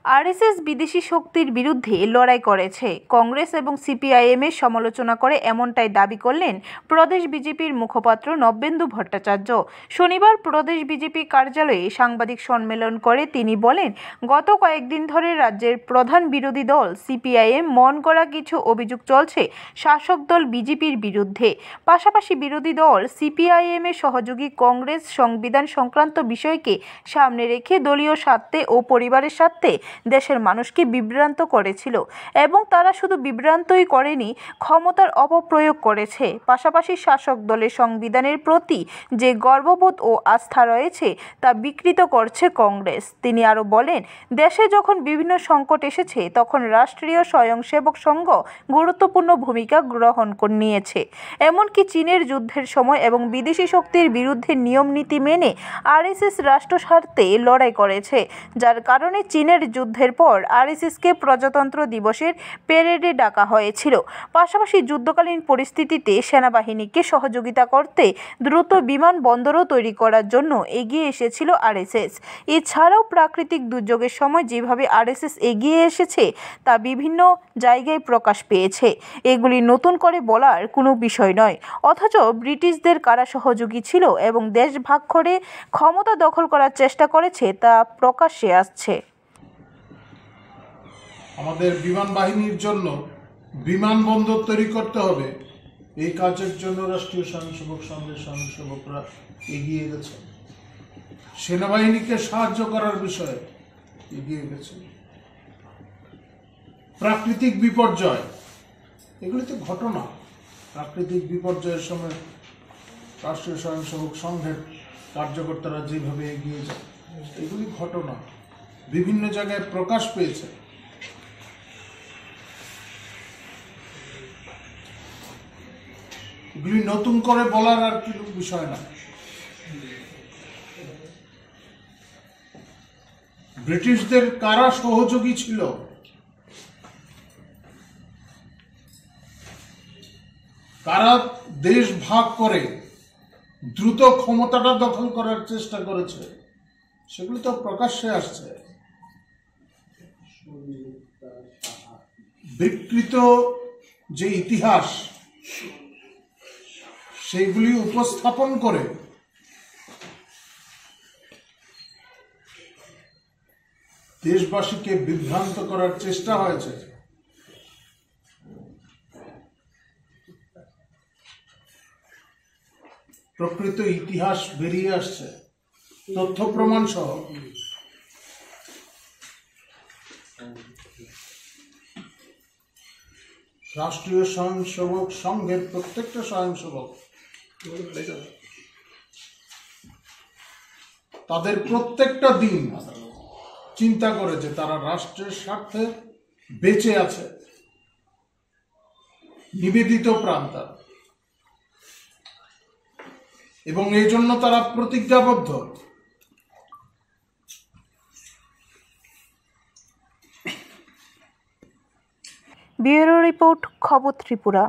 RSS বিদেশি শক্তির বিরুদ্ধে লড়াই করেছে। কংগ্রেস এবং সিপিআইএম এর সমালোচনা করে এমনটাই দাবি করলেন প্রদেশ বিজেপির মুখপাত্র নব্যেন্দু ভট্টাচার্য। শনিবার প্রদেশ বিজেপি কার্যালয়ে সাংবাদিক সম্মেলন করে তিনি বলেন, গত কয়েকদিন ধরে রাজ্যের প্রধান বিরোধী দল সিপিআইএম মন করা কিছু অভিযোগ চলছে শাসক দল বিজেপির বিরুদ্ধে। পাশাপাশি বিরোধী দল সিপিআইএম এর সহযোগী কংগ্রেস সংবিধান সংক্রান্ত বিষয়কে সামনে রেখে দলীয় স্বার্থে ও পরিবারের স্বার্থে দেশের মানুষকে বিভ্রান্ত করেছিল এবং তারা শুধু বিভ্রান্তই করেনি, ক্ষমতার অপপ্রয়োগ করেছে। পাশাপাশি শাসক দলের সংবিধানের প্রতি যে গর্ববোধ ও আস্থা রয়েছে তা বিকৃত করছে কংগ্রেস। তিনি আরও বলেন, দেশে যখন বিভিন্ন সংকট এসেছে তখন রাষ্ট্রীয় স্বয়ংসেবক সংঘ গুরুত্বপূর্ণ ভূমিকা গ্রহণ নিয়েছে। এমনকি চীনের যুদ্ধের সময় এবং বিদেশি শক্তির বিরুদ্ধে নিয়ম নীতি মেনে আরএসএস রাষ্ট্র স্বার্থে লড়াই করেছে, যার কারণে চীনের যুদ্ধের পর আরএসএসকে প্রজাতন্ত্র দিবসের প্যারেডে ডাকা হয়েছিল। পাশাপাশি যুদ্ধকালীন পরিস্থিতিতে সেনাবাহিনীকে সহযোগিতা করতে দ্রুত বিমানবন্দরও তৈরি করার জন্য এগিয়ে এসেছিল আরএসএস। এছাড়াও প্রাকৃতিক দুর্যোগের সময় যেভাবে আরএসএস এগিয়ে এসেছে তা বিভিন্ন জায়গায় প্রকাশ পেয়েছে। এগুলি নতুন করে বলার কোনো বিষয় নয়। অথচ ব্রিটিশদের কারা সহযোগী ছিল এবং দেশ ভাগ করে ক্ষমতা দখল করার চেষ্টা করেছে তা প্রকাশ্যে আসছে। আমাদের বিমান বাহিনীর জন্য বিমানবন্দর তৈরি করতে হবে, এই কাজের জন্য রাষ্ট্রীয় স্বয়ংসেবক সংঘের স্বয়ংসেবকরা এগিয়ে গেছে। সেনাবাহিনীকে সাহায্য করার বিষয়ে এগিয়ে গেছে। প্রাকৃতিক বিপর্যয়, এগুলি তো ঘটনা। প্রাকৃতিক বিপর্যয়ের সময় রাষ্ট্রীয় স্বয়ংসেবক সংঘের কার্যকর্তারা যেভাবে এগিয়ে যায়, এগুলি ঘটনা, বিভিন্ন জায়গায় প্রকাশ পেয়েছে। এগুলি নতুন করে বলার আর কিছু বিষয় না। ব্রিটিশদের কারা সহযোগী ছিল, কারা দেশ ভাগ করে দ্রুত ক্ষমতাটা দখল করার চেষ্টা করেছে, সেগুলি তো প্রকাশ্যে আসছে। বিকৃত যে ইতিহাস, সেগুলি উপস্থাপন করে দেশবাসীকে বিভ্রান্ত করার চেষ্টা হয়েছে। প্রকৃত ইতিহাস বেরিয়ে আসছে, তথ্য প্রমাণ সহ। রাষ্ট্রীয় স্বয়ংসেবক সংঘের প্রত্যেকটা স্বয়ংসেবক তাদের প্রত্যেকটা দিন চিন্তা করেছে তারা রাষ্ট্রের স্বার্থে বেঁচে আছে, নিবেদিত প্রাণ তারা, এবং এই জন্য তারা প্রতিজ্ঞাবদ্ধ। ব্যুরো রিপোর্ট, খবর ত্রিপুরা।